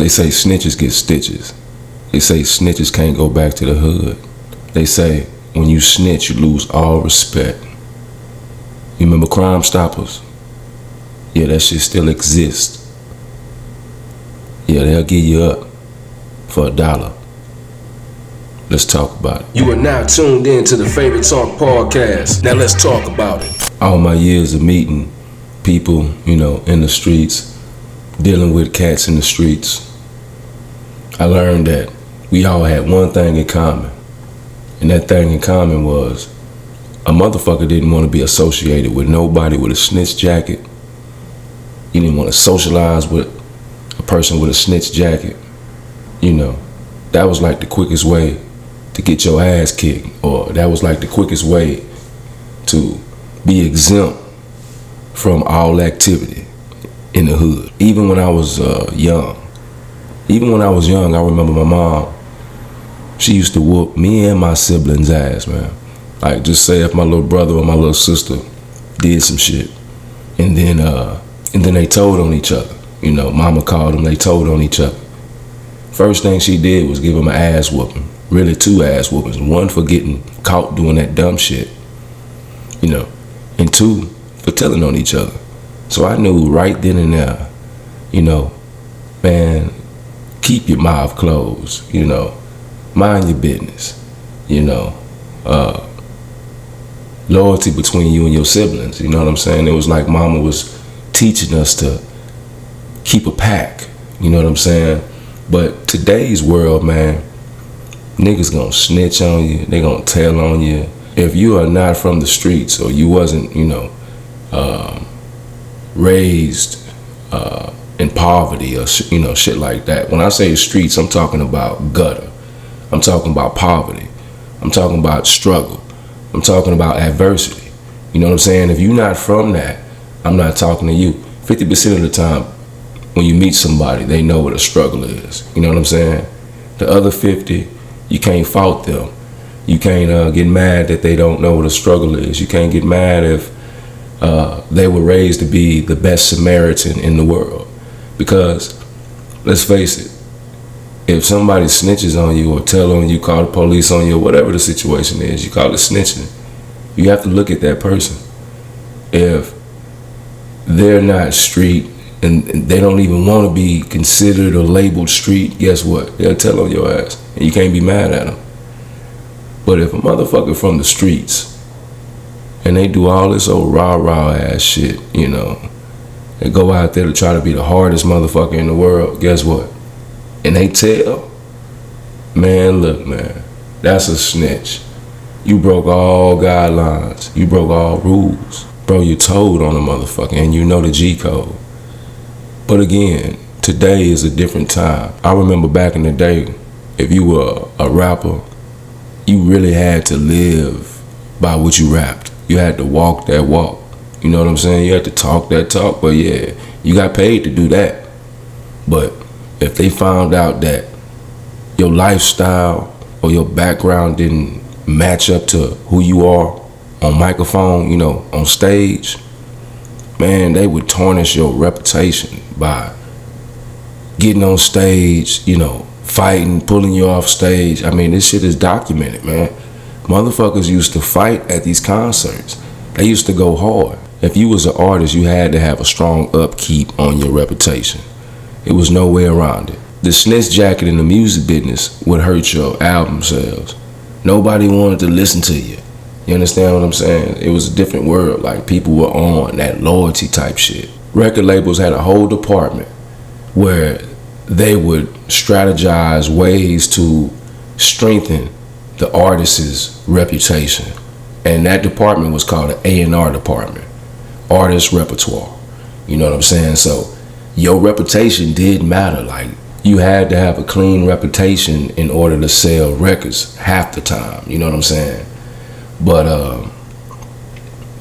They say snitches get stitches. They say snitches can't go back to the hood. They say when you snitch, you lose all respect. You remember Crime Stoppers? Yeah, that shit still exists. Yeah, they'll give you up for $1. Let's talk about it. You are now tuned in to the Favorite Talk Podcast. Now let's talk about it. All my years of meeting people, in the streets, dealing with cats in the streets, I learned that we all had one thing in common. And that thing in common was a motherfucker didn't want to be associated with nobody with a snitch jacket. He didn't want to socialize with a person with a snitch jacket. That was like the quickest way to get your ass kicked, or that was like the quickest way to be exempt from all activity in the hood. Even when I was young, I remember my mom, she used to whoop me and my siblings' ass, man. Like, just say if my little brother or my little sister did some shit, and then they told on each other. Mama called them, they told on each other. First thing she did was give them an ass whooping. Really 2 ass whoopings. 1 for getting caught doing that dumb shit, and 2 for telling on each other. So I knew right then and there, man, keep your mouth closed, mind your business, loyalty between you and your siblings, you know what I'm saying? It was like mama was teaching us to keep a pack, you know what I'm saying? But today's world, man, niggas gonna snitch on you, they gonna tell on you. If you are not from the streets, or you wasn't, raised in poverty or shit like that. When I say streets, I'm talking about gutter. I'm talking about poverty. I'm talking about struggle. I'm talking about adversity. You know what I'm saying? If you're not from that, I'm not talking to you. 50% of the time, when you meet somebody, they know what a struggle is. You know what I'm saying? The other 50, you can't fault them. You can't get mad that they don't know what a struggle is. You can't get mad if they were raised to be the best Samaritan in the world. Because, let's face it, if somebody snitches on you or tell on you, call the police on you, or whatever the situation is, you call it snitching, you have to look at that person. If they're not street and they don't even want to be considered or labeled street, guess what? They'll tell on your ass, and you can't be mad at them. But if a motherfucker from the streets and they do all this old rah-rah ass shit, they go out there to try to be the hardest motherfucker in the world, guess what? And they tell, man, look, man, that's a snitch. You broke all guidelines. You broke all rules. Bro, you told on a motherfucker, and you know the G code. But again, today is a different time. I remember back in the day, if you were a rapper, you really had to live by what you rapped. You had to walk that walk. You know what I'm saying? You had to talk that talk. But yeah, you got paid to do that. But if they found out that your lifestyle or your background didn't match up to who you are on microphone, on stage, man, they would tarnish your reputation by getting on stage, fighting, pulling you off stage. I mean, this shit is documented, man. Motherfuckers used to fight at these concerts. They used to go hard. If you was an artist, you had to have a strong upkeep on your reputation. It was no way around it. The snitch jacket in the music business would hurt your album sales. Nobody wanted to listen to you. You understand what I'm saying? It was a different world. Like, people were on that loyalty type shit. Record labels had a whole department where they would strategize ways to strengthen the artist's reputation. And that department was called the A&R department, artist repertoire. You know what I'm saying? So your reputation did matter. Like, you had to have a clean reputation in order to sell records half the time. You know what I'm saying? But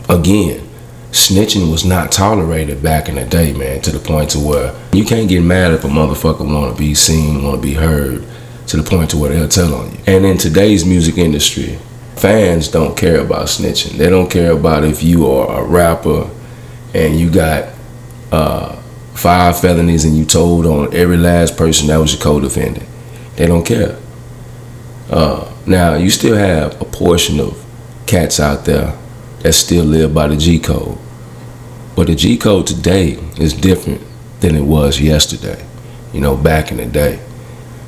again, snitching was not tolerated back in the day, man, to the point to where you can't get mad if a motherfucker want to be seen, want to be heard, to the point to where they'll tell on you. And in today's music industry, fans don't care about snitching. They don't care about if you are a rapper and you got 5 felonies and you told on every last person that was your co-defendant. They don't care. Now, you still have a portion of cats out there that still live by the G code. But the G code today is different than it was yesterday. Back in the day.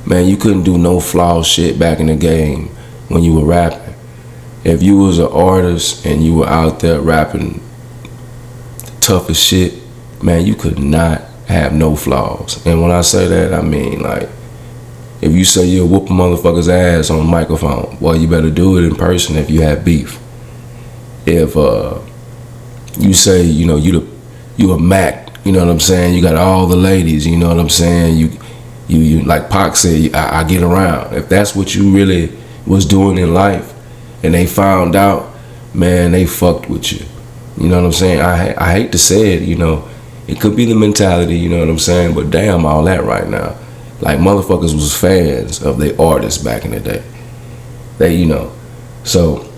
Man, you couldn't do no flaw shit back in the game when you were rapping. If you was an artist and you were out there rapping the toughest shit, man, you could not have no flaws. And when I say that, I mean, like, if you say you'll whoop a motherfucker's ass on the microphone, well, you better do it in person if you have beef. If you say, you a Mac, you know what I'm saying? You got all the ladies, you know what I'm saying? You like Pac said, I get around. If that's what you really was doing in life, and they found out, man, they fucked with you. You know what I'm saying? I hate to say it, it could be the mentality, you know what I'm saying? But damn all that right now. Like, motherfuckers was fans of their artists back in the day. So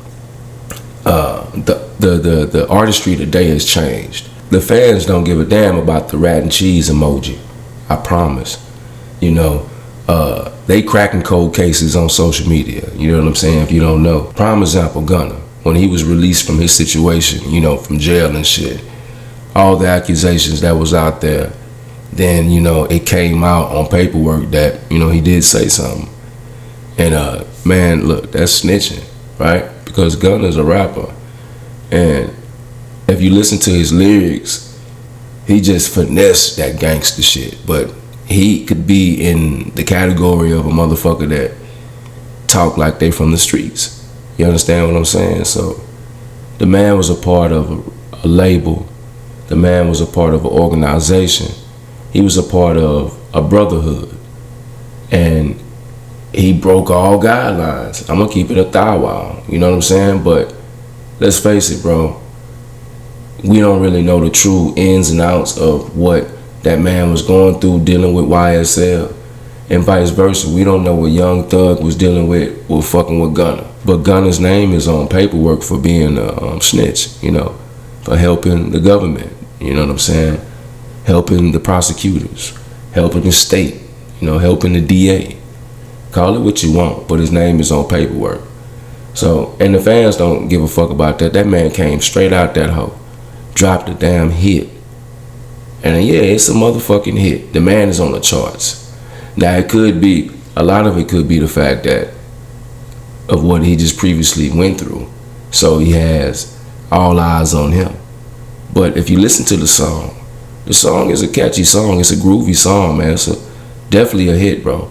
the artistry today has changed. The fans don't give a damn about the rat and cheese emoji. I promise. They cracking cold cases on social media. You know what I'm saying? If you don't know. Prime example, Gunna. When he was released from his situation, from jail and shit. All the accusations that was out there. Then, it came out on paperwork that, he did say something. And, man, look, that's snitching, right? Because Gunna's a rapper. And if you listen to his lyrics, he just finessed that gangster shit. But he could be in the category of a motherfucker that talk like they from the streets. You understand what I'm saying? So the man was a part of a label. The man was a part of an organization. He was a part of a brotherhood. And he broke all guidelines. I'm going to keep it a thou. You know what I'm saying? But let's face it, bro. We don't really know the true ins and outs of what that man was going through dealing with YSL. And vice versa. We don't know what Young Thug was dealing with fucking with Gunna. But Gunna's name is on paperwork for being a snitch, for helping the government. You know what I'm saying? Helping the prosecutors, helping the state, helping the DA. Call it what you want, but his name is on paperwork. So, and the fans don't give a fuck about that. That man came straight out that hoe, dropped a damn hit. And yeah, it's a motherfucking hit. The man is on the charts. Now, a lot of it could be the fact of what he just previously went through. So he has all eyes on him. But if you listen to the song is a catchy song. It's a groovy song, man. It's definitely a hit, bro.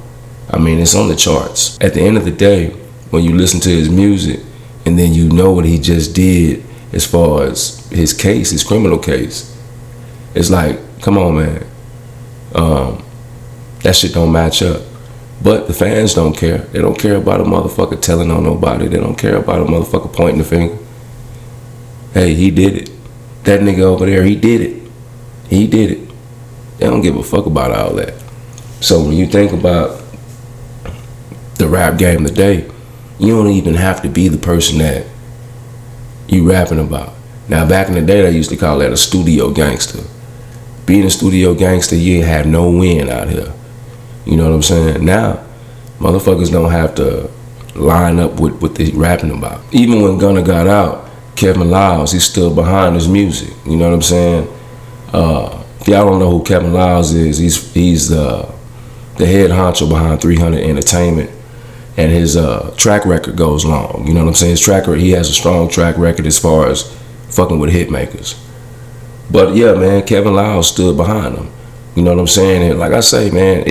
I mean, it's on the charts. At the end of the day, when you listen to his music and then you know what he just did as far as his case, his criminal case, it's like, come on, man. That shit don't match up. But the fans don't care. They don't care about a motherfucker telling on nobody. They don't care about a motherfucker pointing the finger. Hey, he did it. That nigga over there, he did it. He did it. They don't give a fuck about all that. So when you think about the rap game today, you don't even have to be the person that you rapping about. Now, back in the day, they used to call that a studio gangster. Being a studio gangster, you ain't have no win out here. You know what I'm saying? Now, motherfuckers don't have to line up with what they rapping about. Even when Gunna got out, Kevin Lyles, he stood behind his music. You know what I'm saying? If y'all don't know who Kevin Lyles is, he's the head honcho behind 300 Entertainment, and his track record goes long. You know what I'm saying? He has a strong track record as far as fucking with hit makers. But yeah, man, Kevin Lyles stood behind him. You know what I'm saying? And like I say, man,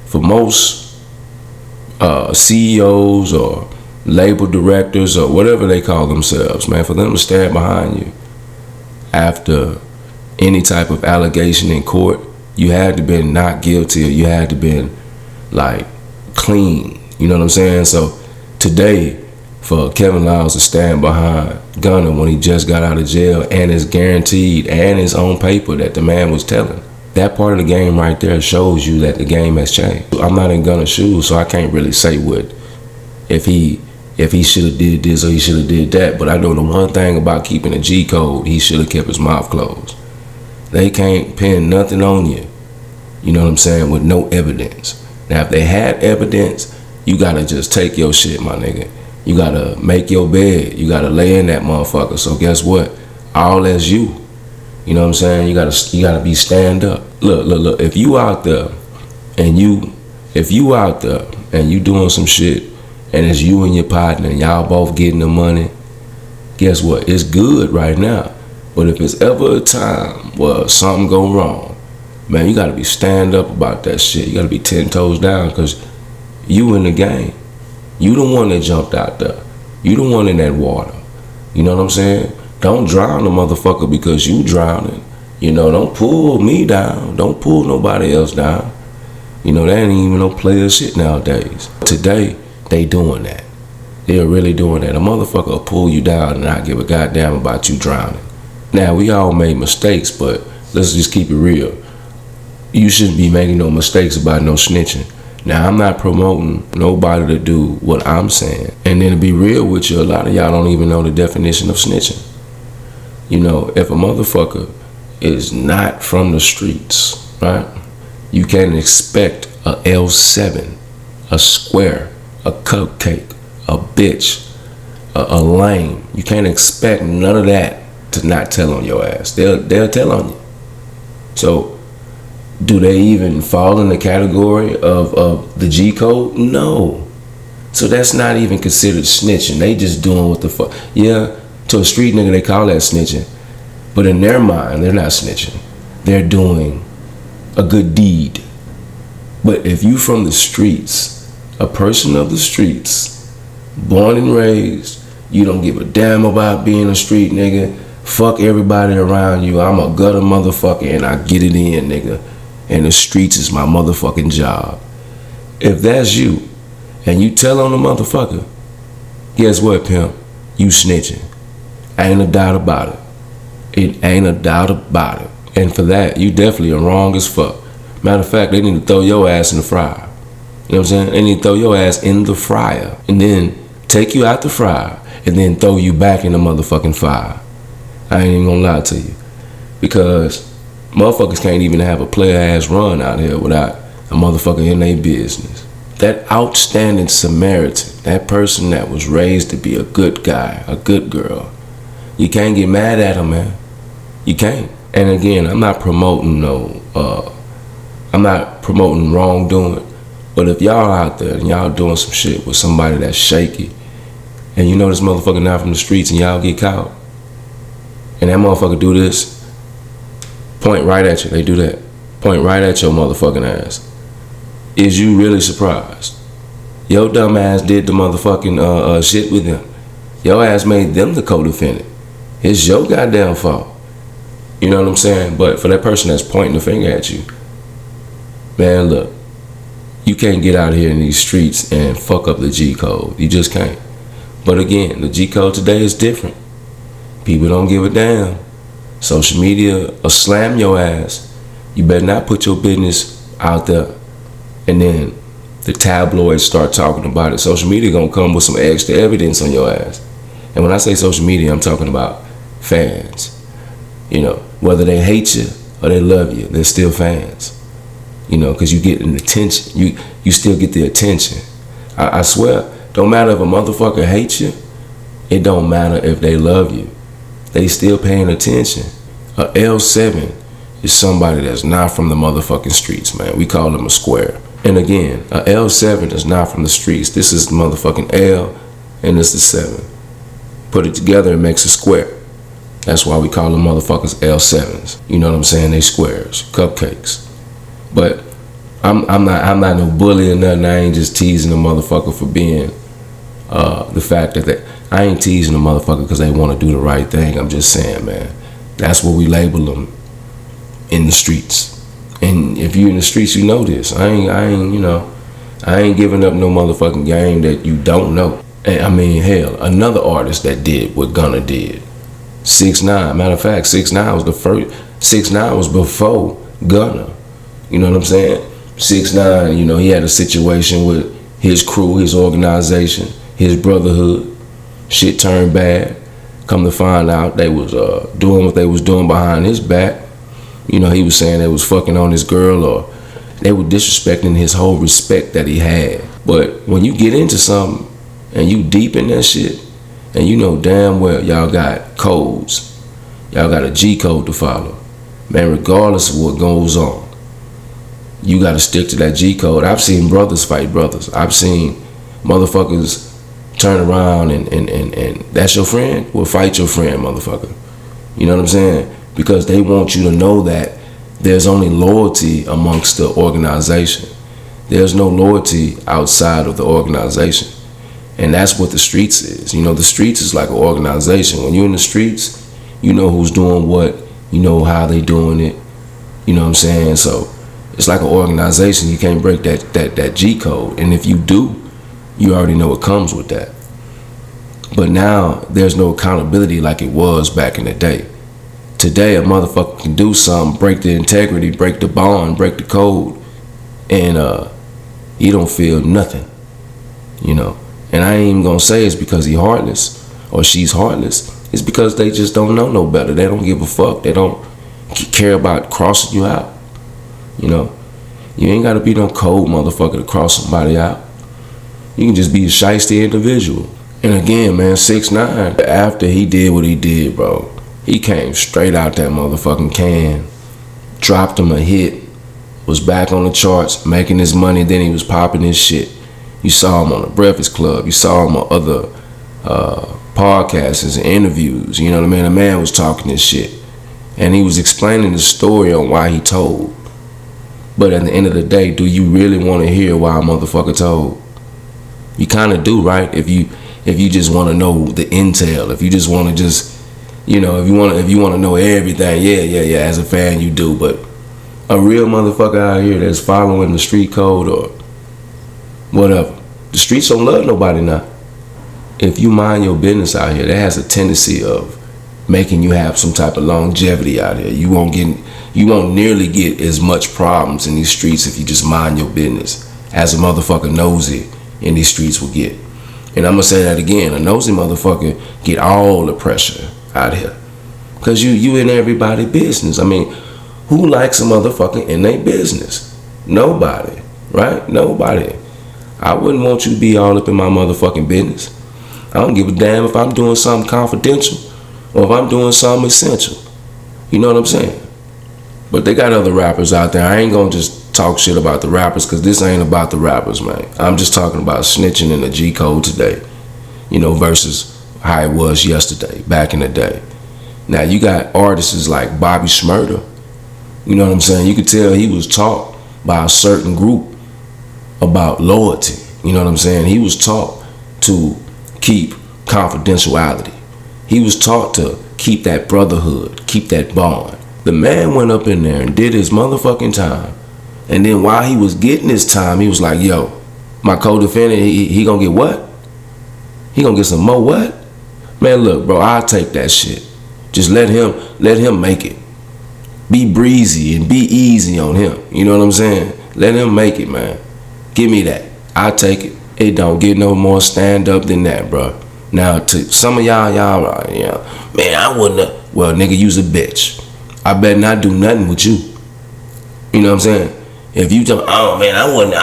for most CEOs or label directors or whatever they call themselves, man, for them to stand behind you after any type of allegation in court, you had to been not guilty, or you had to been like clean. You know what I'm saying? So today, for Kevin Lyles to stand behind Gunna when he just got out of jail and is guaranteed and his own paper that the man was telling, that part of the game right there shows you that the game has changed. I'm not in Gunna's shoes, so I can't really say what if he should have did this or he should have did that. But I know the one thing about keeping a G code, he should have kept his mouth closed. They can't pin nothing on you. You know what I'm saying? With no evidence. Now, if they had evidence, you gotta just take your shit, my nigga. You gotta make your bed. You gotta lay in that motherfucker. So guess what? All that's you. You know what I'm saying? You gotta be stand up. Look. If you out there and you doing some shit and it's you and your partner and y'all both getting the money, guess what? It's good right now. But if it's ever a time where something go wrong, man, you gotta be stand up about that shit. You gotta be 10 toes down, because you in the game. You the one that jumped out there. You the one in that water. You know what I'm saying? Don't drown the motherfucker because you drowning. You know, don't pull me down. Don't pull nobody else down. You know, that ain't even no player shit nowadays. Today, they doing that. They're really doing that. A motherfucker will pull you down and not give a goddamn about you drowning. Now, we all made mistakes, but let's just keep it real. You shouldn't be making no mistakes about no snitching. Now, I'm not promoting nobody to do what I'm saying. And then to be real with you, a lot of y'all don't even know the definition of snitching. You know, if a motherfucker is not from the streets, right? You can't expect a L7, a square, a cupcake, a bitch, a lame. You can't expect none of that to not tell on your ass. They'll tell on you. So, do they even fall in the category of the G code? No. So that's not even considered snitching. They just doing what the fuck. Yeah, to a street nigga they call that snitching. But in their mind, they're not snitching. They're doing a good deed. But if you from the streets, a person of the streets, born and raised, you don't give a damn about being a street nigga. Fuck everybody around you. I'm a gutter motherfucker and I get it in, nigga. And the streets is my motherfucking job. If that's you, and you tell on the motherfucker, guess what, pimp? You snitching. Ain't a doubt about it. It ain't a doubt about it. And for that, you definitely are wrong as fuck. Matter of fact, they need to throw your ass in the fryer. You know what I'm saying? They need to throw your ass in the fryer. And then take you out the fryer. And then throw you back in the motherfucking fire. I ain't even gonna lie to you. Because motherfuckers can't even have a player ass run out here without a motherfucker in their business. That outstanding Samaritan, that person that was raised to be a good guy, a good girl, you can't get mad at him, man. You can't. And again, I'm not promoting wrongdoing. But if y'all out there and y'all doing some shit with somebody that's shaky, and you know this motherfucker not from the streets and y'all get caught, and that motherfucker do this, point right at you. They do that. Point right at your motherfucking ass. Is you really surprised? Your dumb ass did the motherfucking shit with them. Your ass made them the co-defendant. It's your goddamn fault. You know what I'm saying? But for that person that's pointing the finger at you, man, look, you can't get out here in these streets and fuck up the G code. You just can't. But again, the G code today is different. People don't give a damn. Social media will slam your ass. You better not put your business out there. And then the tabloids start talking about it. Social media gonna come with some extra evidence on your ass. And when I say social media, I'm talking about fans. You know, whether they hate you or they love you, they're still fans. You know, because you get an attention. You still get the attention. I swear, don't matter if a motherfucker hates you. It don't matter if they love you. They still paying attention. A L7 is somebody that's not from the motherfucking streets, man. We call them a square. And again, a L7 is not from the streets. This is the motherfucking L and this is 7. Put it together, it makes a square. That's why we call them motherfuckers L7s. You know what I'm saying? They squares, cupcakes. But I'm not no bully or nothing. I ain't just teasing a motherfucker for being the fact that I ain't teasing a motherfucker because they want to do the right thing. I'm just saying, man, that's what we label them in the streets. And if you in the streets, you know this. I ain't giving up no motherfucking game that you don't know. And I mean, hell, another artist that did what Gunna did. 6ix9ine. Matter of fact, 6ix9ine was the first. 6ix9ine was before Gunna. You know what I'm saying? 6ix9ine, you know, he had a situation with his crew, his organization, his brotherhood. Shit turned bad. Come to find out they was doing what they was doing behind his back. You know, he was saying they was fucking on his girl, or they were disrespecting his whole respect that he had. But when you get into something and you deep in that shit, and you know damn well y'all got codes, y'all got a G code to follow, man, regardless of what goes on, you got to stick to that G code. I've seen brothers fight brothers. I've seen motherfuckers turn around and that's your friend? Well, fight your friend, motherfucker. You know what I'm saying? Because they want you to know that there's only loyalty amongst the organization. There's no loyalty outside of the organization. And that's what the streets is. You know, the streets is like an organization. When you're in the streets, you know who's doing what, you know how they doing it. You know what I'm saying? So it's like an organization. You can't break that G code. And if you do, you already know what comes with that. But now there's no accountability like it was back in the day. Today a motherfucker can do something, break the integrity, break the bond, break the code, and he don't feel nothing, you know. And I ain't even gonna say it's because he heartless or she's heartless. It's because they just don't know no better. They don't give a fuck. They don't care about crossing you out. You know, you ain't gotta be no cold motherfucker to cross somebody out. You can just be a shiesty individual. And again, man, 6ix9ine, after he did what he did, bro, he came straight out that motherfucking can, dropped him a hit, was back on the charts, making his money, then he was popping his shit. You saw him on the Breakfast Club, you saw him on other podcasts and interviews, you know what I mean? The man was talking this shit. And he was explaining the story on why he told. But at the end of the day, do you really want to hear why a motherfucker told? You kind of do, right? If you just want to know the intel, if you just want to just, you know, if you want to know everything, yeah, as a fan you do. But a real motherfucker out here that's following the street code or whatever, the streets don't love nobody now. If you mind your business out here, that has a tendency of making you have some type of longevity out here. You won't nearly get as much problems in these streets if you just mind your business as a motherfucker nosy in these streets will get. And I'm gonna say that again, a nosy motherfucker get all the pressure out here. Cause you in everybody's business. I mean, who likes a motherfucker in their business? Nobody, right? Nobody. I wouldn't want you to be all up in my motherfucking business. I don't give a damn if I'm doing something confidential or if I'm doing something essential. You know what I'm saying? But they got other rappers out there. I ain't gonna just talk shit about the rappers because this ain't about the rappers, man. I'm just talking about snitching in the G code today, you know, versus how it was yesterday, back in the day. Now you got artists like Bobby Shmurda. You know what I'm saying? You could tell he was taught by a certain group about loyalty. You know what I'm saying? He was taught to keep confidentiality. He was taught to keep that brotherhood, keep that bond. The man went up in there and did his motherfucking time. And then while he was getting his time, he was like, yo, my co-defendant, he gonna get what? He gonna get some more what? Man, look, bro, I'll take that shit. Just let him make it. Be breezy and be easy on him. You know what I'm saying? Let him make it, man. Give me that. I'll take it. It don't get no more stand up than that, bro. Now, to some of y'all, yeah, man, I wouldn't have, well, nigga, you's a bitch. I better not do nothing with you. You know what I'm saying? If you tell me, oh man, I wouldn't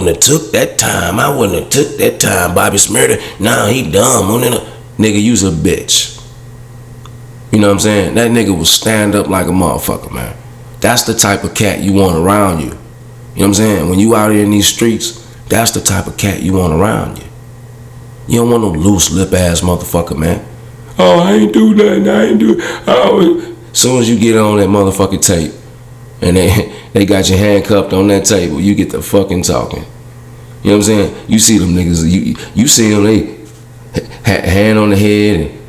have took that time. I wouldn't have took that time, Bobby Shmurda. Nah, he dumb. Nigga, you's a bitch. You know what I'm saying? That nigga will stand up like a motherfucker, man. That's the type of cat you want around you. You know what I'm saying? When you out here in these streets, that's the type of cat you want around you. You don't want no loose lip ass motherfucker, man. Oh, I ain't do nothing. I ain't do. As soon as you get on that motherfucking tape, and they got you handcuffed on that table, you get the fucking talking. You know what I'm saying? You see them niggas. You see them. They hand on the head and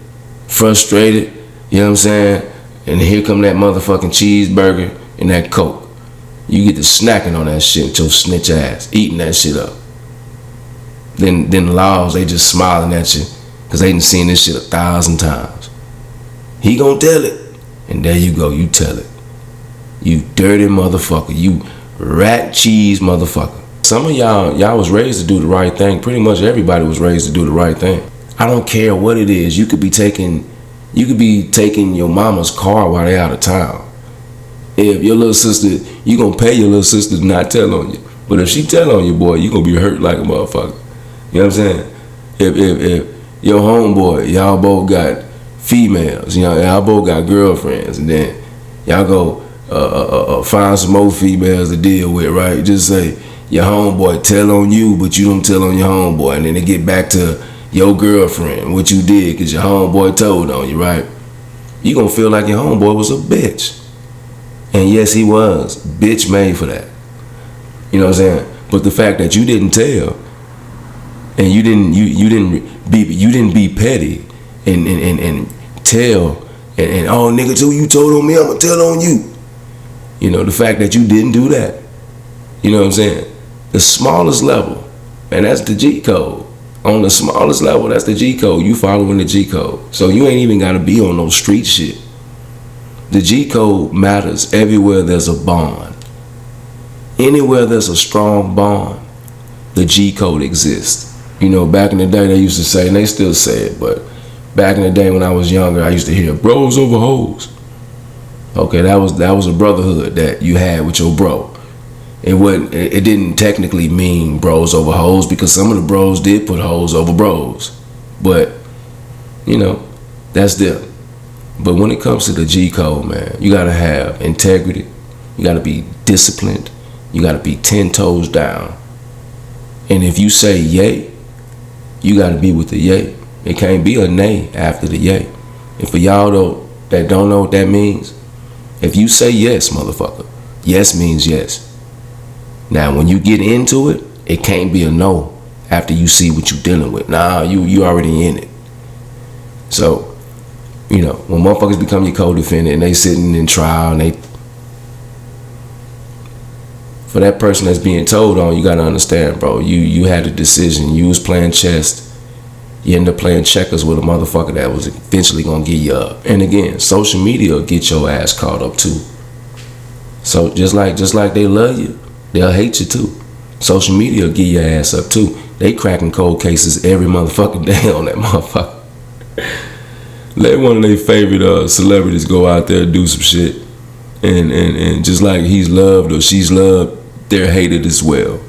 frustrated. You know what I'm saying? And here come that motherfucking cheeseburger and that Coke. You get to snacking on that shit with your snitch ass, eating that shit up. Then the laws, they just smiling at you because they done seen this shit 1,000 times. He gonna tell it. And there you go, you tell it. You dirty motherfucker. You rat cheese motherfucker. Some of y'all was raised to do the right thing. Pretty much everybody was raised to do the right thing. I don't care what it is. You could be taking your mama's car while they out of town. If your little sister, you gonna pay your little sister to not tell on you. But if she tell on you, boy, you gonna be hurt like a motherfucker. You know what I'm saying? If your homeboy, y'all both got females, you know, y'all both got girlfriends, and then y'all go find some more females to deal with, right? Just say your homeboy tell on you, but you don't tell on your homeboy, and then they get back to your girlfriend, what you did, because your homeboy told on you, right? You gonna feel like your homeboy was a bitch. And yes, he was. Bitch made for that. You know what I'm saying? But the fact that you didn't tell, and you didn't be petty and tell and oh nigga too, you told on me, I'ma tell on you. You know, the fact that you didn't do that. You know what I'm saying? The smallest level, and that's the G code. On the smallest level, that's the G code. You following the G code. So you ain't even gotta be on no street shit. The G code matters everywhere there's a bond. Anywhere there's a strong bond, the G code exists. You know, back in the day they used to say, and they still say it, but back in the day when I was younger, I used to hear bros over hoes. Okay, that was a brotherhood that you had with your bro. It didn't technically mean bros over hoes, because some of the bros did put hoes over bros. But, you know, that's them. But when it comes to the G code, man, you gotta have integrity. You gotta be disciplined. You gotta be 10 toes down. And if you say yay, you gotta be with the yay. It can't be a nay after the yay. And for y'all that don't know what that means, if you say yes, motherfucker, yes means yes. Now, when you get into it, it can't be a no after you see what you're dealing with. Nah, you already in it. So, you know, when motherfuckers become your co-defendant and they sitting in trial and for that person that's being told on, you gotta understand, bro, you had a decision. You was playing chess. You end up playing checkers with a motherfucker that was eventually gonna get you up. And again, social media will get your ass caught up too. So just like they love you, they'll hate you too. Social media will get your ass up too. They cracking cold cases every motherfucking day on that motherfucker. Let one of their favorite celebrities go out there and do some shit, and just like he's loved or she's loved, they're hated as well.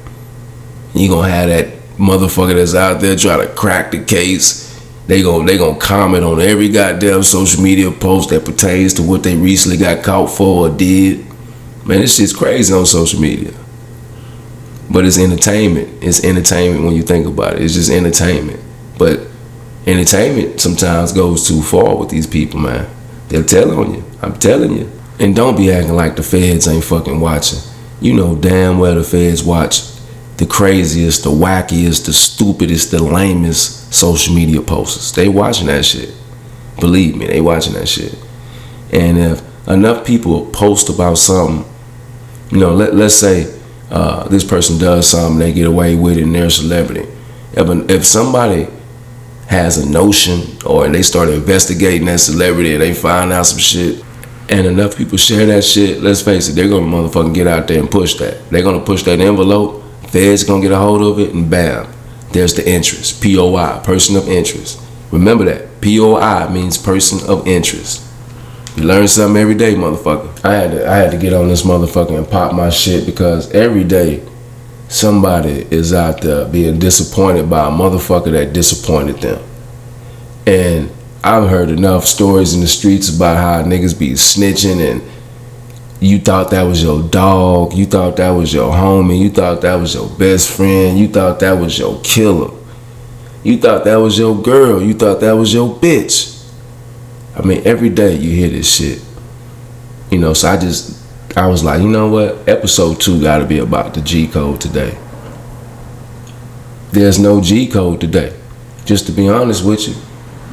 You gonna have that motherfucker that's out there trying to crack the case. They gonna comment on every goddamn social media post that pertains to what they recently got caught for or did. Man, this shit's crazy on social media. But it's entertainment. It's entertainment when you think about it. It's just entertainment. But entertainment sometimes goes too far with these people, man. They'll tell on you. I'm telling you. And don't be acting like the feds ain't fucking watching. You know damn well the feds watch the craziest, the wackiest, the stupidest, the lamest social media posters. They watching that shit. Believe me, they watching that shit. And if enough people post about something, you know, let's say this person does something, they get away with it and they're a celebrity. If somebody has a notion or they start investigating that celebrity and they find out some shit and enough people share that shit, let's face it, they're gonna motherfucking get out there and push that. They're gonna push that envelope, feds gonna get a hold of it, and bam, there's the interest. POI, person of interest. Remember that. POI means person of interest. You learn something every day, motherfucker. I had to get on this motherfucker and pop my shit, because every day somebody is out there being disappointed by a motherfucker that disappointed them. And I've heard enough stories in the streets about how niggas be snitching, and you thought that was your dog, you thought that was your homie, you thought that was your best friend, you thought that was your killer, you thought that was your girl, you thought that was your bitch. I mean, every day you hear this shit. You know, so I was like, you know what? Episode 2 gotta be about the G code today. There's no G code today. Just to be honest with you.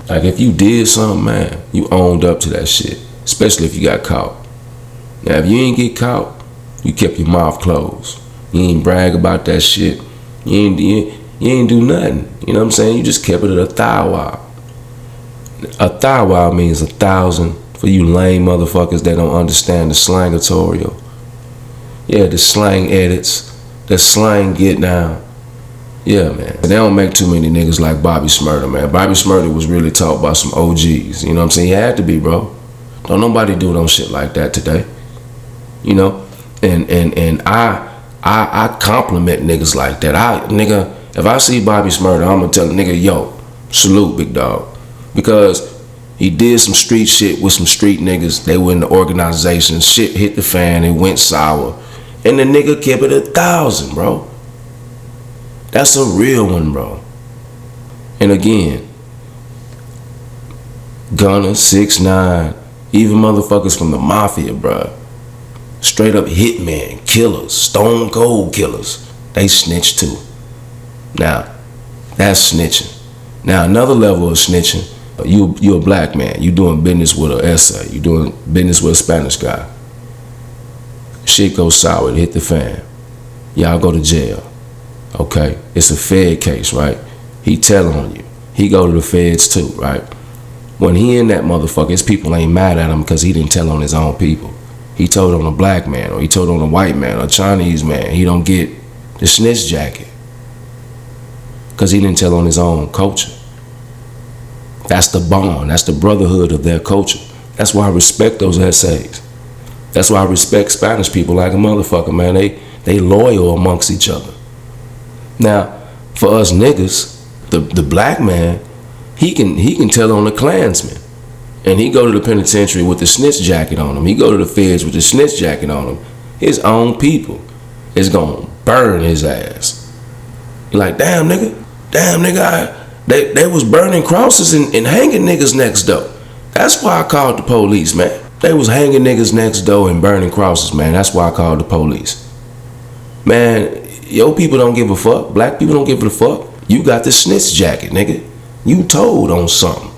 Like, if you did something, man, you owned up to that shit. Especially if you got caught. Now, if you ain't get caught, you kept your mouth closed. You ain't brag about that shit. You ain't do nothing. You know what I'm saying? You just kept it at a thou wow. A thou wow means 1,000 for you lame motherfuckers that don't understand the slangatorial. Yeah, the slang edits, the slang get down. Yeah, man. They don't make too many niggas like Bobby Shmurda, man. Bobby Shmurda was really taught by some OGs. You know what I'm saying? He had to be, bro. Don't nobody do no shit like that today. you know, and I compliment niggas like that. Nigga, if I see Bobby Shmurda, I'm gonna tell a nigga, yo, salute, big dog, because he did some street shit with some street niggas. They were in the organization. Shit hit the fan. It went sour. And the nigga kept it 1,000, bro. That's a real one, bro. And again, Gunna, 6ix9ine, even motherfuckers from the mafia, bro. Straight up hitmen, killers, stone cold killers. They snitch too. Now, that's snitching. Now, another level of snitching, you a black man. You doing business with an essay. You doing business with a Spanish guy. Shit goes sour. It hit the fan. Y'all go to jail. Okay? It's a Fed case, right? He telling on you. He go to the feds too, right? When he in that motherfucker, his people ain't mad at him because he didn't tell on his own people. He told on a black man, or he told on a white man, or a Chinese man. He don't get the snitch jacket because he didn't tell on his own culture. That's the bond. That's the brotherhood of their culture. That's why I respect those essays. That's why I respect Spanish people like a motherfucker, man. They loyal amongst each other. Now, for us niggas, the black man, he can tell on the Klansman. And he go to the penitentiary with the snitch jacket on him. He go to the feds with the snitch jacket on him. His own people is gonna burn his ass. You're like, damn nigga, they was burning crosses and hanging niggas next door. That's why I called the police, man. They was hanging niggas next door and burning crosses, man. That's why I called the police. Man, your people don't give a fuck. Black people don't give a fuck. You got the snitch jacket, nigga. You told on something.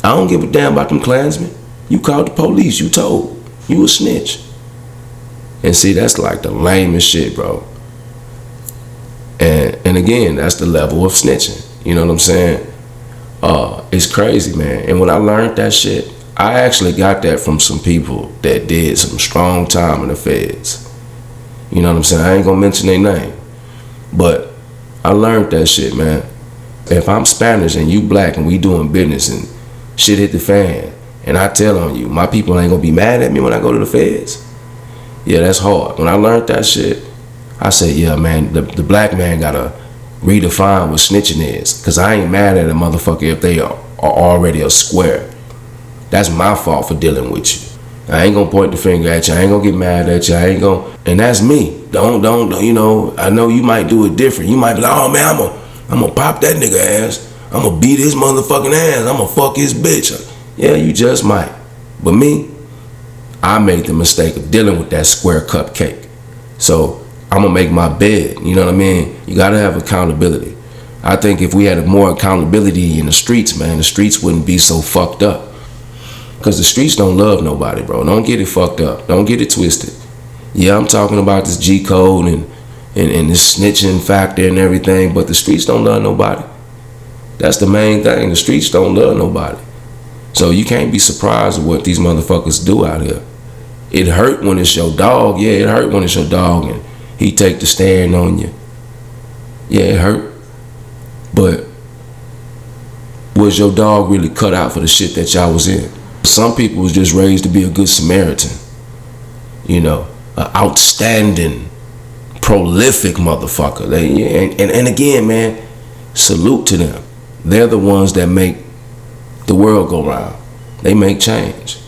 I don't give a damn about them Klansmen. You called the police. You told. You a snitch. And see, that's like the lamest shit, bro. And again, that's the level of snitching. You know what I'm saying? It's crazy, man. And when I learned that shit, I actually got that from some people that did some strong time in the feds. You know what I'm saying? I ain't gonna mention their name. But I learned that shit, man. If I'm Spanish and you black and we doing business and shit hit the fan and I tell on you, my people ain't gonna be mad at me when I go to the feds. Yeah, that's hard. When I learned that shit, I said, yeah, man, the black man gotta redefine what snitching is. Cause I ain't mad at a motherfucker if they are already a square. That's my fault for dealing with you. I ain't gonna point the finger at you. I ain't gonna get mad at you. I ain't gonna, and that's me. Don't, you know, I know you might do it different. You might be like, oh man, I'm gonna pop that nigga ass. I'm gonna beat his motherfucking ass. I'm gonna fuck his bitch. Yeah, you just might. But me, I made the mistake of dealing with that square cupcake. So I'm gonna make my bed. You know what I mean? You gotta have accountability. I think if we had more accountability in the streets, man, the streets wouldn't be so fucked up. Because the streets don't love nobody, bro. Don't get it fucked up. Don't get it twisted. Yeah, I'm talking about this G code and this snitching factor and everything, but the streets don't love nobody. That's the main thing. The streets don't love nobody. So you can't be surprised at what these motherfuckers do out here. It hurt when it's your dog. Yeah, it hurt when it's your dog and he take the stand on you. Yeah, it hurt. But was your dog really cut out for the shit that y'all was in? Some people was just raised to be a good Samaritan. You know, an outstanding, prolific motherfucker. And again, man, salute to them. They're the ones that make the world go round. They make change.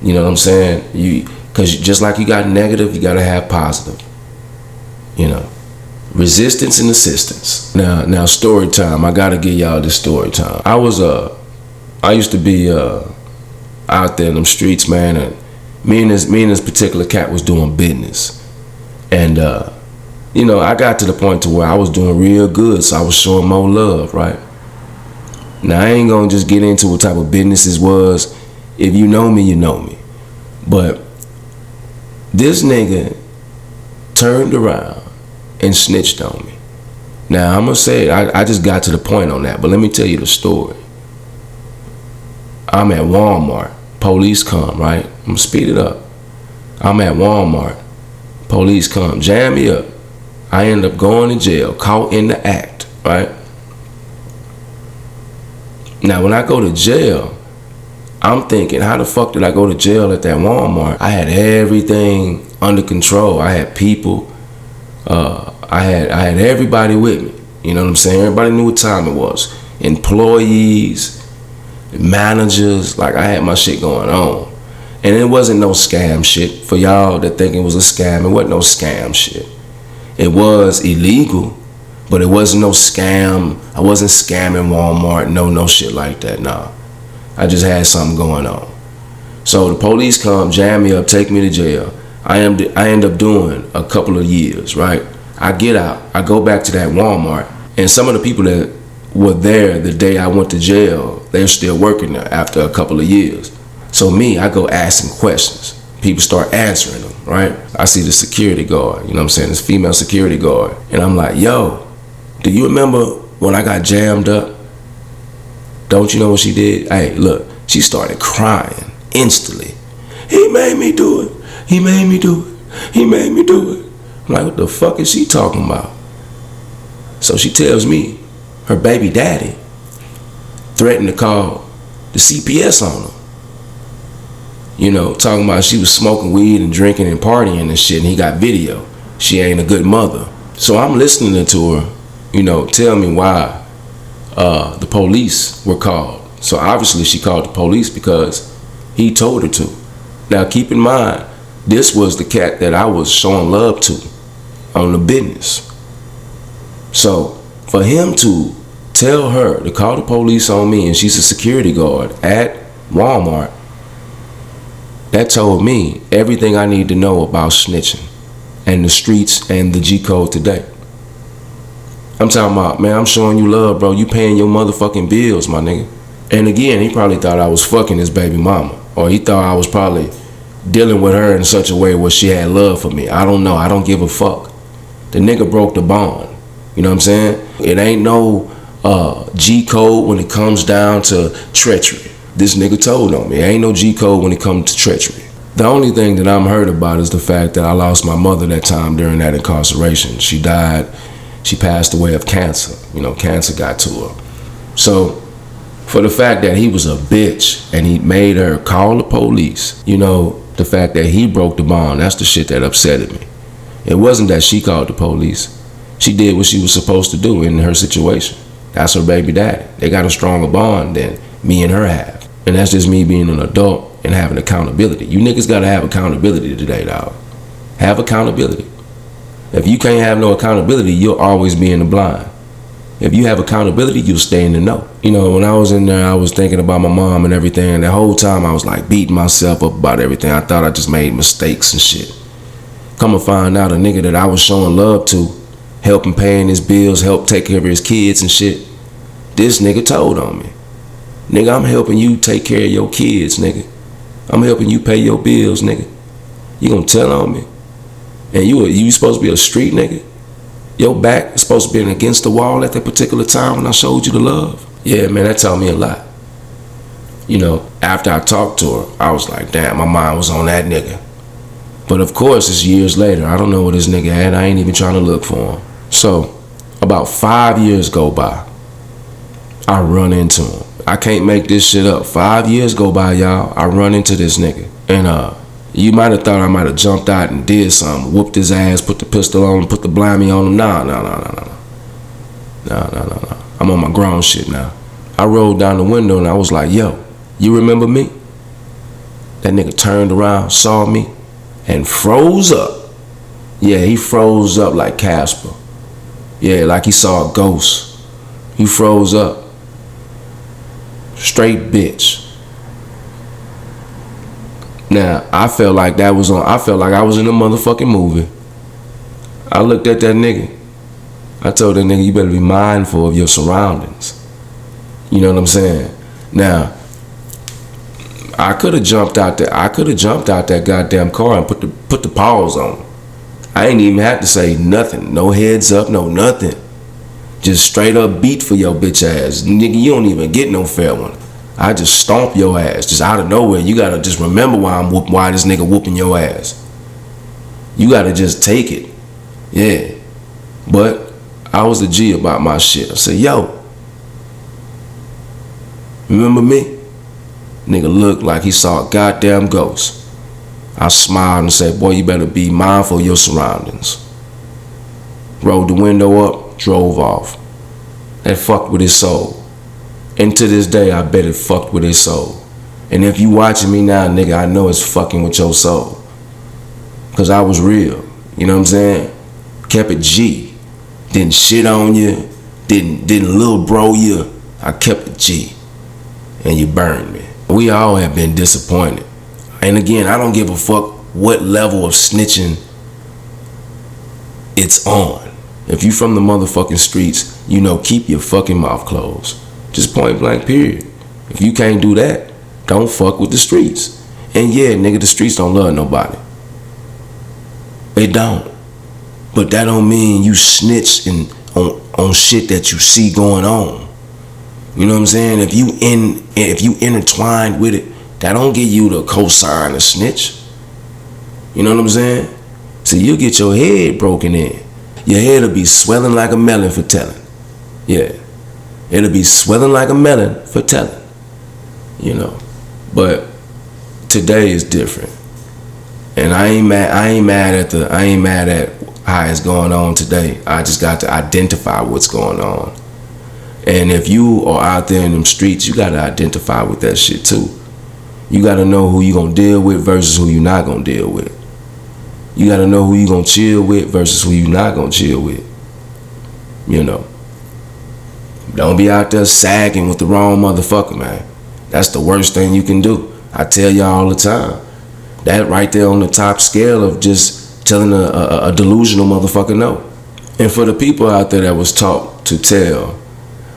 You know what I'm saying? Because just like you got negative, you got to have positive. You know, resistance and assistance. Now story time. I got to give y'all this story time. I used to be out there in them streets, man, and me and this particular cat was doing business. And you know, I got to the point to where I was doing real good, so I was showing more love, right? Now, I ain't gonna just get into what type of business this was. If you know me, you know me. But this nigga turned around and snitched on me. Now, I'm gonna say, I just got to the point on that, but let me tell you the story. I'm at Walmart. Police come, right? I'm gonna speed it up. I'm at Walmart. Police come, jam me up. I end up going to jail, caught in the act, right? Now, when I go to jail, I'm thinking, how the fuck did I go to jail at that Walmart? I had everything under control. I had people. I had everybody with me. You know what I'm saying? Everybody knew what time it was. Employees, managers, like I had my shit going on. And it wasn't no scam shit. For y'all that think it was a scam, it wasn't no scam shit. It was illegal, but it wasn't no scam. I wasn't scamming Walmart, no shit like that, nah. I just had something going on. So the police come, jam me up, take me to jail. I end up doing a couple of years, right? I get out, I go back to that Walmart, and some of the people that were there the day I went to jail, they're still working there after a couple of years. So me, I go asking questions. People start answering them, right? I see the security guard, you know what I'm saying, this female security guard. And I'm like, yo, do you remember when I got jammed up? Don't you know what she did? Hey, look, she started crying instantly. He made me do it. He made me do it. He made me do it. I'm like, what the fuck is she talking about? So she tells me her baby daddy threatened to call the CPS on her. You know, talking about she was smoking weed and drinking and partying and shit, and he got video. She ain't a good mother. So I'm listening to her, you know, tell me why the police were called. So obviously she called the police because he told her to. Now keep in mind, this was the cat that I was showing love to on the business. So for him to tell her to call the police on me, and she's a security guard at Walmart, that told me everything I need to know about snitching and the streets and the G code today. I'm talking about, man, I'm showing you love, bro. You paying your motherfucking bills, my nigga. And again, he probably thought I was fucking his baby mama, or he thought I was probably dealing with her in such a way where she had love for me. I don't know. I don't give a fuck. The nigga broke the bond. You know what I'm saying? It ain't no G code when it comes down to treachery. This nigga told on me. There ain't no G code when it comes to treachery. The only thing that I'm hurt about is the fact that I lost my mother that time during that incarceration. She died. She passed away of cancer. You know, cancer got to her. So for the fact that he was a bitch and he made her call the police, you know, the fact that he broke the bond, that's the shit that upsetted me. It wasn't that she called the police. She did what she was supposed to do in her situation. That's her baby daddy. They got a stronger bond than me and her have. And that's just me being an adult and having accountability. You niggas gotta have accountability today, dog. Have accountability. If you can't have no accountability, you'll always be in the blind. If you have accountability, you'll stay in the know. You know, when I was in there, I was thinking about my mom and everything. And the whole time I was like beating myself up about everything. I thought I just made mistakes and shit. Come to find out, a nigga that I was showing love to, helping paying his bills, help take care of his kids and shit, this nigga told on me. Nigga, I'm helping you take care of your kids, nigga. I'm helping you pay your bills, nigga. You gonna tell on me? And you supposed to be a street nigga? Your back is supposed to be against the wall at that particular time when I showed you the love? Yeah, man, that taught me a lot. You know, after I talked to her, I was like, damn, my mind was on that nigga. But of course, it's years later. I don't know what this nigga had. I ain't even trying to look for him. So, about 5 years go by. I run into him. I can't make this shit up. 5 years go by, y'all. I run into this nigga. And you might have thought I might have jumped out and did something. Whooped his ass, put the pistol on him, put the blimey on him. Nah. I'm on my grown shit now. I rolled down the window and I was like, yo, you remember me? That nigga turned around, saw me, and froze up. Yeah, he froze up like Casper. Yeah, like he saw a ghost. He froze up. Straight bitch. Now, I felt like I was in a motherfucking movie. I looked at that nigga. I told that nigga, you better be mindful of your surroundings. You know what I'm saying? Now, I could have jumped out that goddamn car and put the paws on him. I ain't even have to say nothing. No heads up, no nothing. Just straight up beat for your bitch ass. Nigga, you don't even get no fair one. I just stomp your ass, just out of nowhere. You gotta just remember why this nigga whooping your ass. You gotta just take it. Yeah. But I was a G about my shit. I said, yo, remember me? Nigga looked like he saw a goddamn ghost. I smiled and said, boy, you better be mindful of your surroundings. Rolled the window up, drove off. That fucked with his soul. And to this day, I bet it fucked with his soul. And if you watching me now, nigga, I know it's fucking with your soul. Cause I was real. You know what I'm saying? Kept it G. Didn't shit on you. Didn't little bro you. I kept it G. And you burned me. We all have been disappointed. And again, I don't give a fuck what level of snitching it's on. If you from the motherfucking streets, you know, keep your fucking mouth closed. Just point blank, period. If you can't do that, don't fuck with the streets. And yeah, nigga, the streets don't love nobody. They don't. But that don't mean you snitch on shit that you see going on. You know what I'm saying? If you intertwined with it, that don't give you the cosign to snitch. You know what I'm saying? So you'll get your head broken in. Your head will be swelling like a melon for telling. Yeah. It'll be swelling like a melon for telling. You know. But today is different. And I ain't mad at how it's going on today. I just got to identify what's going on. And if you are out there in them streets, you got to identify with that shit too. You got to know who you going to deal with versus who you not going to deal with. You got to know who you going to chill with versus who you not going to chill with. You know. Don't be out there sagging with the wrong motherfucker, man. That's the worst thing you can do. I tell y'all all the time. That right there on the top scale of just telling a delusional motherfucker no. And for the people out there that was taught to tell,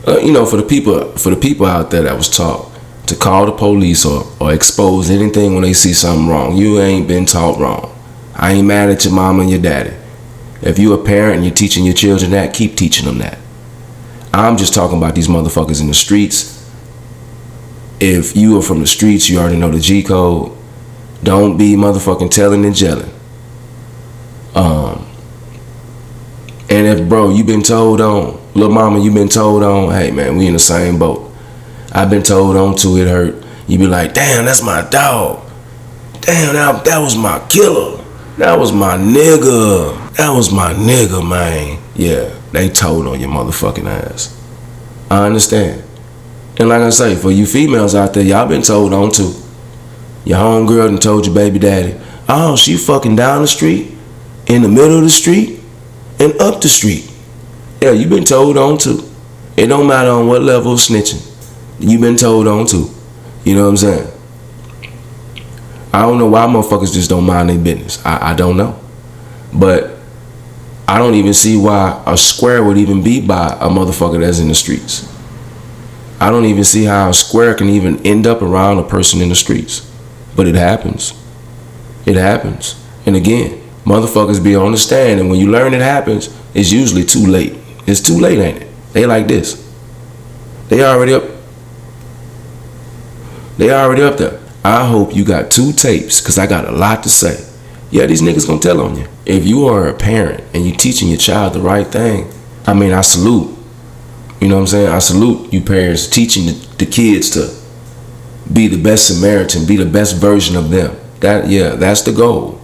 for the people out there that was taught to call the police or expose anything when they see something wrong, you ain't been taught wrong. I ain't mad at your mama and your daddy. If you a parent and you're teaching your children that, keep teaching them that. I'm just talking about these motherfuckers in the streets. If you are from the streets, you already know the G code. Don't be motherfucking telling and jelling. And if, bro, you been told on, little mama, you been told on, hey, man, we in the same boat. I've been told on too, it hurt. You be like, damn, that's my dog. Damn, that was my killer. That was my nigga. That was my nigga, man. Yeah, they told on your motherfucking ass. I understand. And like I say, for you females out there, y'all been told on too. Your homegirl done told your baby daddy, oh, she fucking down the street, in the middle of the street, and up the street. Yeah, you been told on too. It don't matter on what level of snitching. You been told on too. You know what I'm saying? I don't know why motherfuckers just don't mind their business. I don't know. But I don't even see why a square would even be by a motherfucker that's in the streets. I don't even see how a square can even end up around a person in the streets. But it happens. It happens. And again, motherfuckers be on the stand, and when you learn it happens, it's usually too late. It's too late, ain't it? They like this. They already up there. I hope you got 2 tapes, because I got a lot to say. Yeah, these niggas gonna tell on you. If you are a parent and you teaching your child the right thing, I mean, I salute. You know what I'm saying? I salute you parents teaching the kids to be the best Samaritan, be the best version of them. That's the goal.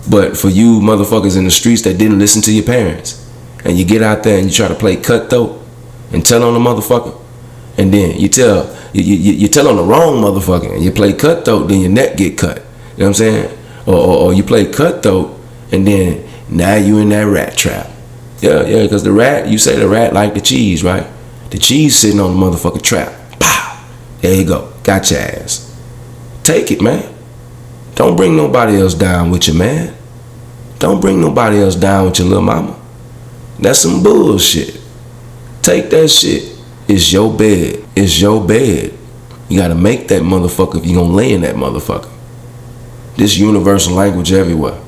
But for you motherfuckers in the streets that didn't listen to your parents, and you get out there and you try to play cutthroat and tell on the motherfucker, and then you tell on the wrong motherfucker and you play cutthroat, then your neck get cut. You know what I'm saying? Or you play cutthroat and then now you in that rat trap. Yeah, because the rat, you say the rat like the cheese, right? The cheese sitting on the motherfucking trap. Pow! There you go. Got your ass. Take it, man. Don't bring nobody else down with you, man. Don't bring nobody else down with your little mama. That's some bullshit. Take that shit. It's your bed. It's your bed. You gotta make that motherfucker if you gonna lay in that motherfucker. This universal language everywhere.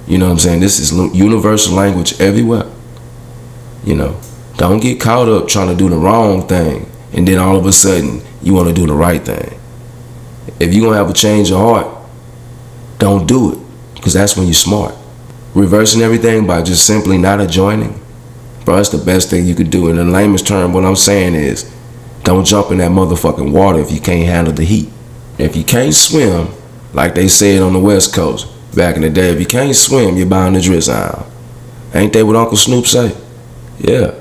You know what I'm saying? This is universal language everywhere. You know, don't get caught up trying to do the wrong thing and then all of a sudden you want to do the right thing. If you're going to have a change of heart, don't do it, because that's when you're smart. Reversing everything by just simply not adjoining, bro, that's the best thing you could do. In the lamest term, what I'm saying is, Don't jump in that motherfucking water if you can't handle the heat. If you can't swim, like they said on the West Coast back in the day, if you can't swim, you're bound to drown. Ain't that what Uncle Snoop say? Yeah.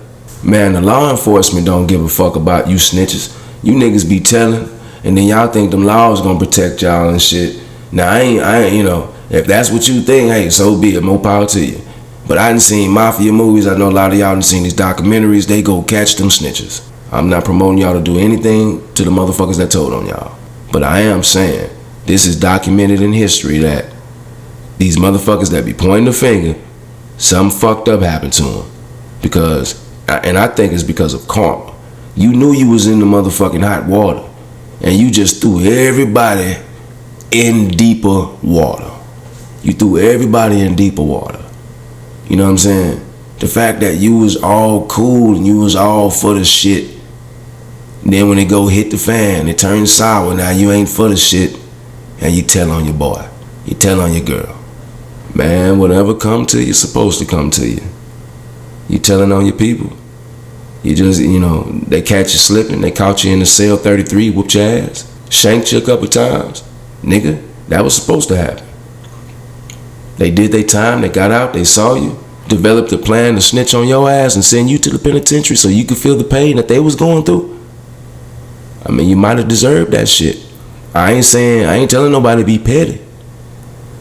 Man, the law enforcement don't give a fuck about you snitches. You niggas be telling, and then y'all think them laws gonna protect y'all and shit. Now, I ain't, you know, if that's what you think, hey, so be it, more power to you. But I done seen mafia movies, I know a lot of y'all done seen these documentaries, they go catch them snitches. I'm not promoting y'all to do anything to the motherfuckers that told on y'all. But I am saying, this is documented in history that these motherfuckers that be pointing the finger, something fucked up happened to them. Because, and I think it's because of karma. You knew you was in the motherfucking hot water, and you just threw everybody in deeper water. You threw everybody in deeper water. You know what I'm saying? The fact that you was all cool and you was all for the shit, then when it go hit the fan, it turns sour. Now you ain't for the shit, and you tell on your boy. You tell on your girl. Man, whatever come to you, supposed to come to you. You telling on your people. You just, you know, they catch you slipping. They caught you in the cell 33, whooped your ass, shanked you a couple times. Nigga, that was supposed to happen. They did their time. They got out. They saw you. Developed a plan to snitch on your ass and send you to the penitentiary so you could feel the pain that they was going through. I mean, you might have deserved that shit. I ain't telling nobody to be petty.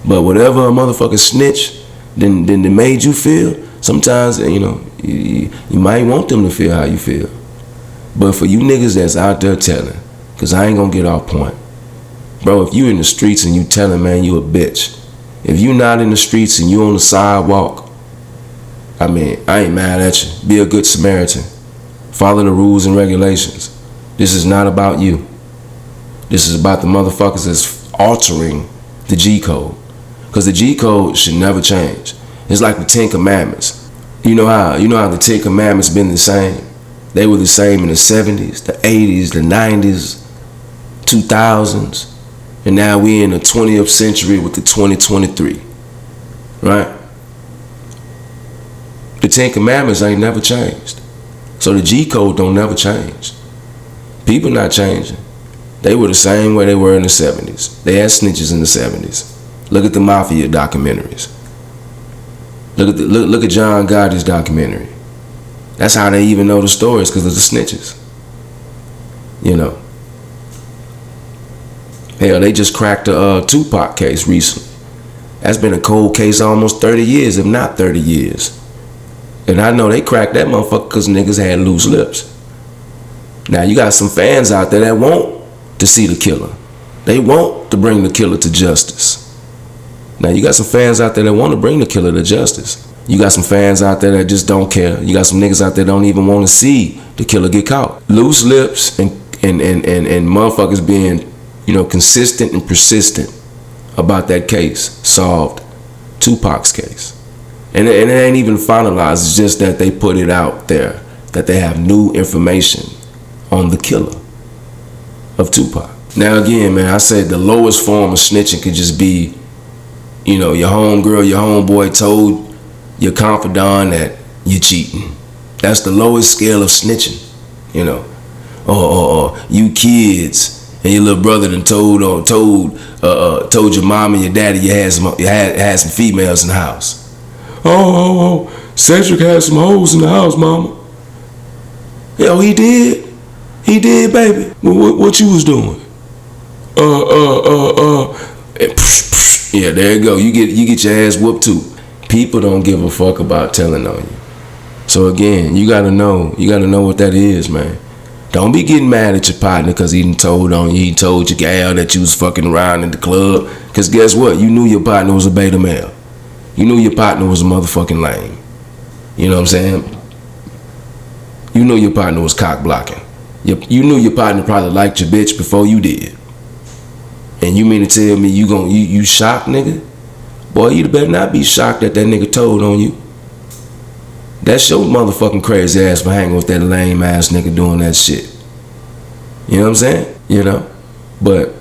But whatever a motherfucker snitch then made you feel, sometimes, you know, you might want them to feel how you feel. But for you niggas that's out there telling, because I ain't gonna get off point. Bro, if you in the streets and you telling, man, you a bitch. If you not in the streets and you on the sidewalk, I mean, I ain't mad at you. Be a good Samaritan. Follow the rules and regulations. This is not about you. This is about the motherfuckers that's altering the G code. Because the G code should never change. It's like the 10 Commandments. You know how the 10 Commandments been the same? They were the same in the 70s, the 80s, the 90s, 2000s. And now we in the 20th century with the 2023. Right? The 10 Commandments ain't never changed. So the G code don't never change. People not changing. They were the same way they were in the 70s. They had snitches in the 70s. Look at the mafia documentaries. Look at John Gotti's documentary. That's how they even know the stories, because of the snitches. You know. Hell, they just cracked a Tupac case recently. That's been a cold case almost 30 years, if not 30 years. And I know they cracked that motherfucker because niggas had loose lips. Now you got some fans out there that want to see the killer. They want to bring the killer to justice. Now you got some fans out there that want to bring the killer to justice. You got some fans out there that just don't care. You got some niggas out there that don't even want to see the killer get caught. Loose lips and motherfuckers being, you know, consistent and persistent about that case solved Tupac's case. And it ain't even finalized. It's just that they put it out there that they have new information on the killer of Tupac. Now again, man, I said the lowest form of snitching could just be, you know, your homegirl, your homeboy told your confidant that you're cheating. That's the lowest scale of snitching, you know. Or you kids and your little brother done told your mom and your daddy you had some females in the house. Cedric had some hoes in the house, mama. Yo, he did. He did, baby. What you was doing? Yeah, there you go. You get your ass whooped too. People don't give a fuck about telling on you. So again, you gotta know what that is, man. Don't be getting mad at your partner because he done told on you. He told your gal that you was fucking around in the club. Because guess what? You knew your partner was a beta male. You knew your partner was a motherfucking lame. You know what I'm saying? You knew your partner was cock blocking. You knew your partner probably liked your bitch before you did. And you mean to tell me you shocked, nigga? Boy, you better not be shocked that nigga told on you. That's your motherfucking crazy ass for hanging with that lame ass nigga doing that shit. You know what I'm saying? You know? But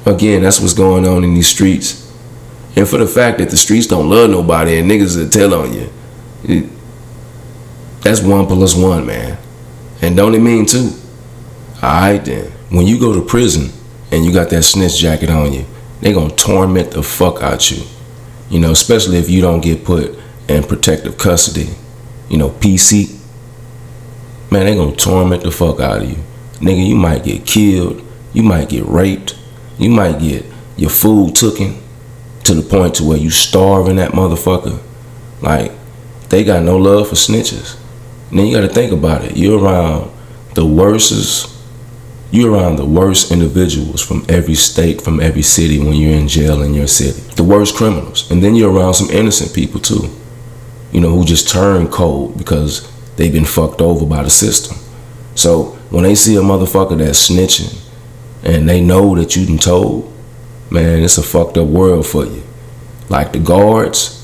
again, that's what's going on in these streets. And for the fact that the streets don't love nobody and niggas that tell on you, that's 1 + 1, man. And don't it mean 2? Alright then. When you go to prison and you got that snitch jacket on you, they gonna torment the fuck out you. You know, especially if you don't get put in protective custody. You know, PC. Man, they gonna torment the fuck out of you. Nigga, you might get killed. You might get raped. You might get your food taken to the point to where you starving that motherfucker. Like, they got no love for snitches. And then you gotta think about it. You're around the worst individuals from every state, from every city when you're in jail in your city. The worst criminals. And then you're around some innocent people too. You know, who just turn cold because they've been fucked over by the system. So when they see a motherfucker that's snitching and they know that you done told, man, it's a fucked up world for you. Like the guards,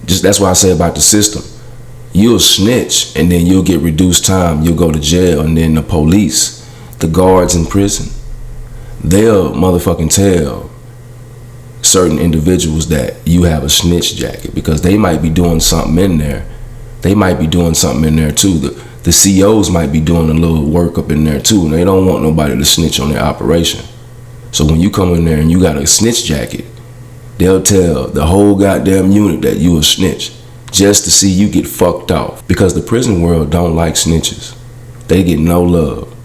just that's why I say about the system. You'll snitch and then you'll get reduced time. You'll go to jail, and then the police, the guards in prison, they'll motherfucking tell certain individuals that you have a snitch jacket because they might be doing something in there. They might be doing something in there too. The COs might be doing a little work up in there too, and they don't want nobody to snitch on their operation. So when you come in there and you got a snitch jacket, they'll tell the whole goddamn unit that you a snitch just to see you get fucked off. Because the prison world don't like snitches. They get no love.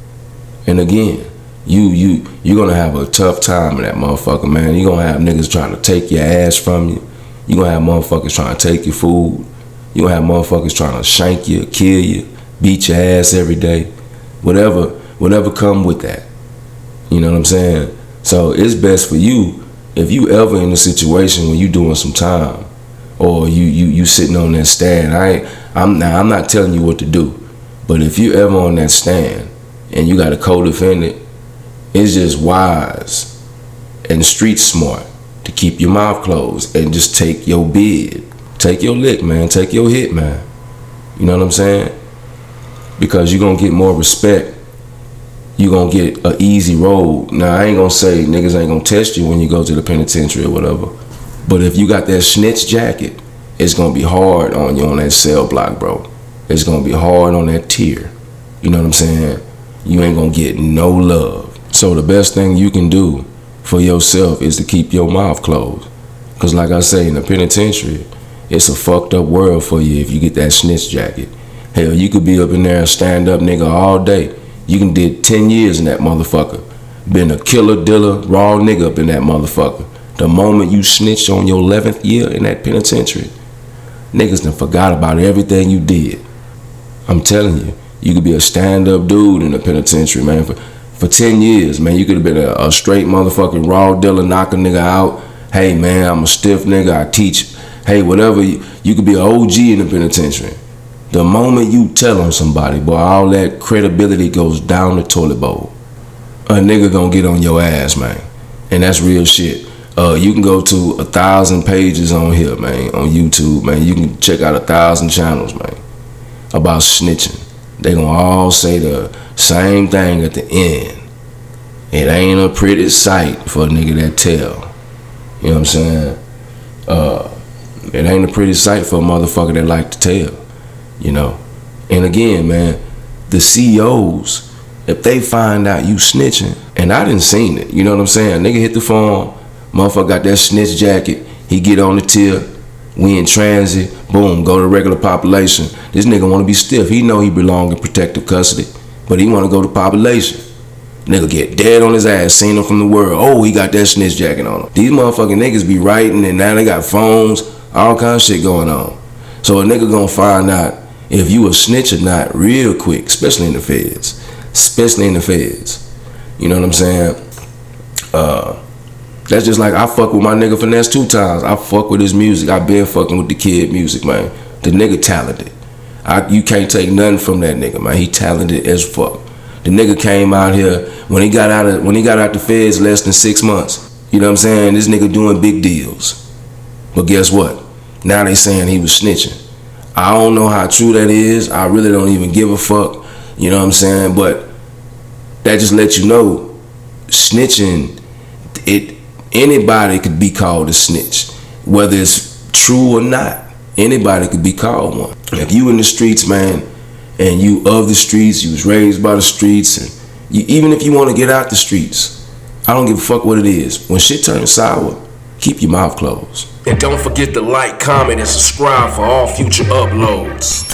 And again, you're gonna have a tough time in that motherfucker, man. You're gonna have niggas trying to take your ass from you. You're gonna have motherfuckers trying to take your food. You're gonna have motherfuckers trying to shank you, kill you, beat your ass every day. Whatever come with that. You know what I'm saying? So it's best for you, if you ever in a situation where you doing some time, or you sitting on that stand. I'm not telling you what to do, but if you ever on that stand and you got a co-defendant, it's just wise and street smart to keep your mouth closed and just take your bid, take your lick, man, take your hit, man. You know what I'm saying? Because you're gonna get more respect. You're gonna get an easy road. Now, I ain't gonna say niggas ain't gonna test you when you go to the penitentiary or whatever. But if you got that snitch jacket, it's gonna be hard on you on that cell block, bro. It's gonna be hard on that tier. You know what I'm saying? You ain't gonna get no love. So the best thing you can do for yourself is to keep your mouth closed. Cause like I say, in the penitentiary, it's a fucked up world for you if you get that snitch jacket. Hell, you could be up in there and stand up nigga all day. You can did 10 years in that motherfucker. Been a killer, dealer, raw nigga up in that motherfucker. The moment you snitch on your 11th year in that penitentiary, niggas done forgot about everything you did. I'm telling you, you could be a stand-up dude in the penitentiary, man. For 10 years, man, you could have been a straight motherfucking raw dealer, knock a nigga out. Hey, man, I'm a stiff nigga, I teach. Hey, whatever, you could be an OG in the penitentiary. The moment you tell on somebody, boy, all that credibility goes down the toilet bowl. A nigga gonna get on your ass, man. And that's real shit. You can go to 1,000 pages on here, man, on YouTube, man. You can check out 1,000 channels, man, about snitching. They gonna all say the same thing at the end. It ain't a pretty sight for a nigga that tell. You know what I'm saying? It ain't a pretty sight for a motherfucker that like to tell. You know? And again, man, the CEOs, if they find out you snitching, and I done seen it, you know what I'm saying? Nigga hit the phone, motherfucker got that snitch jacket, he get on the tip, we in transit, boom, go to regular population. This nigga wanna be stiff. He know he belong in protective custody, but he wanna go to population. Nigga get dead on his ass, seen him from the world. Oh, he got that snitch jacket on him. These motherfucking niggas be writing, and now they got phones, all kind of shit going on. So a nigga gonna find out if you a snitch or not real quick, especially in the feds. Especially in the feds. You know what I'm saying? That's just like I fuck with my nigga Finesse 2 times. I fuck with his music. I been fucking with the kid music, man. The nigga talented. You can't take nothing from that nigga, man. He talented as fuck. The nigga came out here when he got out the feds less than 6 months. You know what I'm saying? This nigga doing big deals. But guess what? Now they saying he was snitching. I don't know how true that is. I really don't even give a fuck. You know what I'm saying? But that just lets you know, snitching, anybody could be called a snitch. Whether it's true or not, anybody could be called one. If you in the streets, man, and you of the streets, you was raised by the streets, Even if you want to get out the streets, I don't give a fuck what it is. When shit turns sour, keep your mouth closed. And don't forget to like, comment, and subscribe for all future uploads.